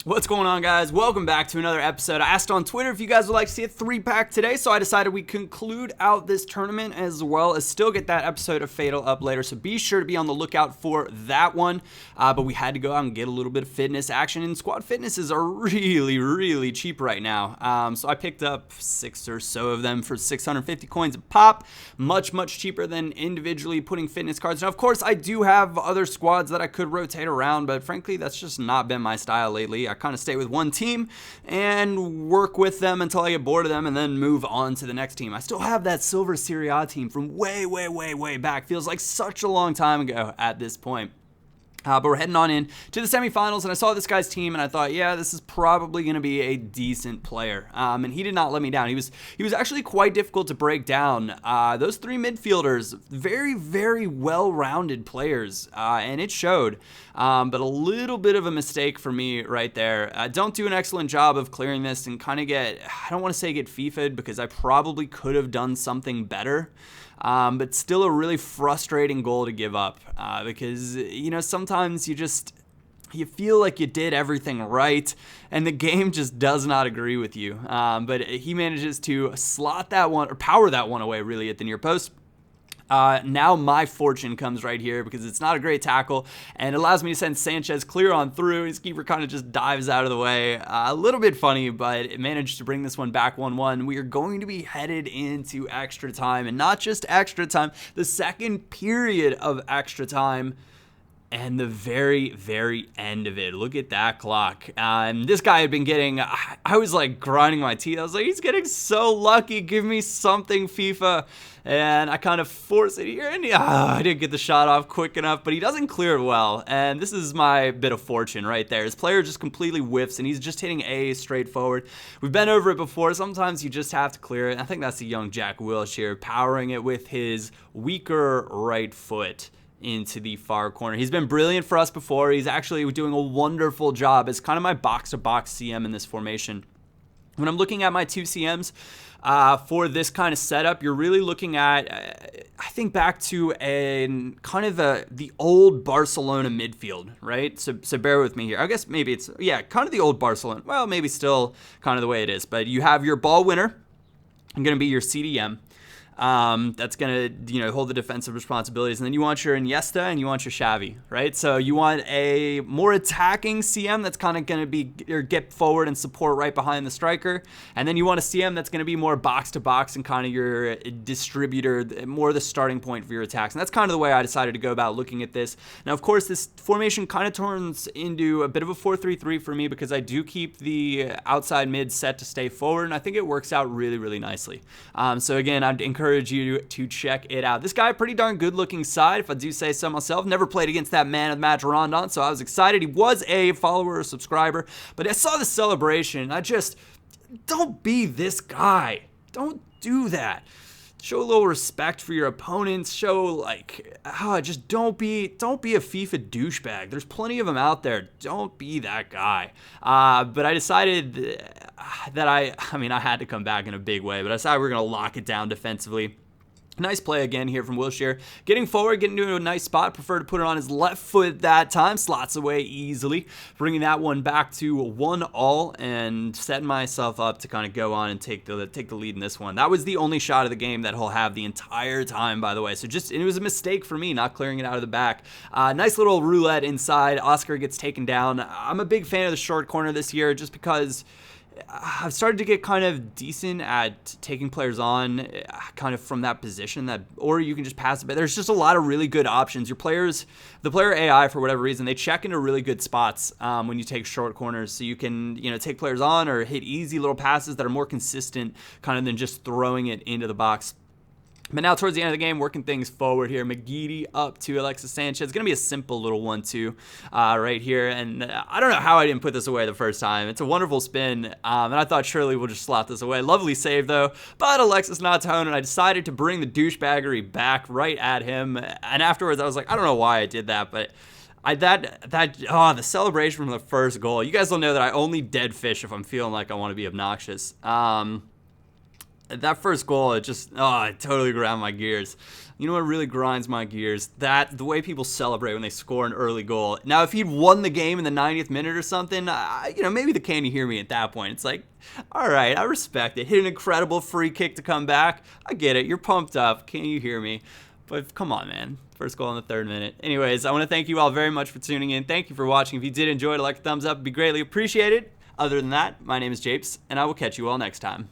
What's going on, guys? Welcome back to another episode. I asked on Twitter if you guys would like to see a 3-pack today, so I decided we conclude out this tournament as well as still get that episode of Fatal up later, so be sure to be on the lookout for that one. But we had to go out and get a little bit of fitness action, and squad fitnesses are really cheap right now. So I picked up 6 or so of them for 650 coins a pop. Much cheaper than individually putting fitness cards. Now, of course, I do have other squads that I could rotate around, but frankly, that's just not been my style lately. I kind of stay with one team and work with them until I get bored of them and then move on to the next team. I still have that Silver Serie A team from way back. Feels like such a long time ago at this point. But we're heading on in to the semifinals, and I saw this guy's team, and I thought, yeah, this is probably going to be a decent player. And he did not let me down. He was actually quite difficult to break down. Those 3 midfielders, very well-rounded players, and it showed. But a little bit of a mistake for me right there. Don't do an excellent job of clearing this and kind of I don't want to say get FIFA'd because I probably could have done something better. But still a really frustrating goal to give up because, sometimes you feel like you did everything right and the game just does not agree with you. But he manages to slot that one or power that one away really at the near post. Now my fortune comes right here because it's not a great tackle and it allows me to send Sanchez clear on through. His keeper kind of just dives out of the way. A little bit funny, but it managed to bring this one back 1-1. We are going to be headed into extra time, and not just extra time, the second period of extra time. And the very end of it. Look at that clock. This guy had been getting, I was like grinding my teeth. I was like, he's getting so lucky. Give me something, FIFA. And I kind of force it here. And I didn't get the shot off quick enough, but he doesn't clear it well. And this is my bit of fortune right there. His player just completely whiffs and he's just hitting A straight forward. We've been over it before. Sometimes you just have to clear it. I think that's the young Jack Wilshere powering it with his weaker right foot into the far corner. He's been brilliant for us before. He's actually doing a wonderful job as kind of my box-to-box CM in this formation. When I'm looking at my 2 CMs for this kind of setup, you're really looking at, I think back to the old Barcelona midfield, right? So bear with me here. I guess maybe it's, kind of the old Barcelona. Well, maybe still kind of the way it is. But you have your ball winner, going to be your CDM. That's going to, hold the defensive responsibilities. And then you want your Iniesta and you want your Xavi, right? So you want a more attacking CM that's kind of going to be or get forward and support right behind the striker. And then you want a CM that's going to be more box to box and kind of your distributor, more the starting point for your attacks. And that's kind of the way I decided to go about looking at this. Now, of course, this formation kind of turns into a bit of a 4-3-3 for me because I do keep the outside mid set to stay forward. And I think it works out really nicely. So again, I'd encourage you to check it out. This guy, pretty darn good looking side, if I do say so myself. Never played against that man of the match Rondon, so I was excited. He was a follower or subscriber, but I saw the celebration. Don't be this guy. Don't do that. Show a little respect for your opponents. Show just don't be a FIFA douchebag. There's plenty of them out there. Don't be that guy. But I decided that I had to come back in a big way. But I decided we're gonna lock it down defensively. Nice play again here from Wilshere. Getting forward, getting to a nice spot. Prefer to put it on his left foot that time. Slots away easily. Bringing that one back to 1-1 and setting myself up to kind of go on and take the lead in this one. That was the only shot of the game that he'll have the entire time, by the way. So it was a mistake for me not clearing it out of the back. Nice little roulette inside. Oscar gets taken down. I'm a big fan of the short corner this year just because I've started to get kind of decent at taking players on kind of from that position or you can just pass it. But there's just a lot of really good options. The player AI, for whatever reason, they check into really good spots when you take short corners. So you can, take players on or hit easy little passes that are more consistent kind of than just throwing it into the box. But now towards the end of the game, working things forward here. McGeady up to Alexis Sanchez. It's going to be a simple little 1-2 right here. And I don't know how I didn't put this away the first time. It's a wonderful spin. And I thought surely we'll just slot this away. Lovely save, though. But Alexis not home, and I decided to bring the douchebaggery back right at him. And afterwards, I was like, I don't know why I did that, but the celebration from the first goal. You guys will know that I only dead fish if I'm feeling like I want to be obnoxious. That first goal, it totally ground my gears. You know what really grinds my gears? The way people celebrate when they score an early goal. Now, if he'd won the game in the 90th minute or something, maybe the can you hear me at that point? It's like, all right, I respect it. Hit an incredible free kick to come back. I get it. You're pumped up. Can you hear me? But come on, man. First goal in the 3rd minute. Anyways, I want to thank you all very much for tuning in. Thank you for watching. If you did enjoy it, like a thumbs up. It'd be greatly appreciated. Other than that, my name is Japes, and I will catch you all next time.